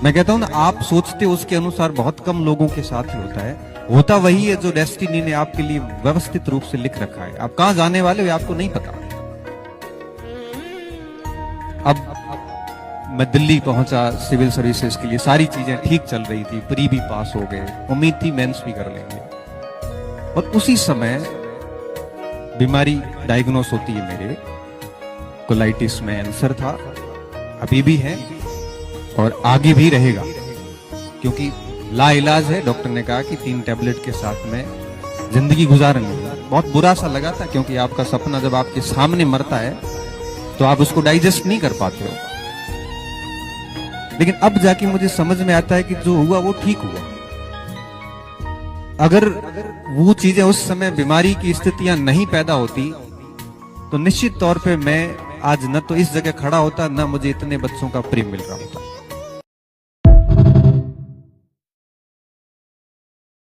मैं कहता हूं ना, आप सोचते हो उसके अनुसार बहुत कम लोगों के साथ ही होता है। होता वही है जो डेस्टिनी ने आपके लिए व्यवस्थित रूप से लिख रखा है। आप कहां जाने वाले हो आपको नहीं पता। अब मैं दिल्ली पहुंचा सिविल सर्विसेज के लिए, सारी चीजें ठीक चल रही थी, प्री भी पास हो गए, उम्मीद थी मेंस भी कर लेंगे। और उसी समय बीमारी डायग्नोस होती है मेरे, कोलाइटिस में आंसर था, अभी भी है और आगे भी रहेगा, क्योंकि लाइलाज है। डॉक्टर ने कहा कि 3 टैबलेट के साथ में जिंदगी गुजारेंगे। बहुत बुरा सा लगा था, क्योंकि आपका सपना जब आपके सामने मरता है तो आप उसको डाइजेस्ट नहीं कर पाते हो। लेकिन अब जाके मुझे समझ में आता है कि जो हुआ वो ठीक हुआ। अगर वो चीजें उस समय, बीमारी की स्थितियां नहीं पैदा होती, तो निश्चित तौर पे मैं आज न तो इस जगह खड़ा होता, न मुझे इतने बच्चों का प्रेम मिल रहा होता।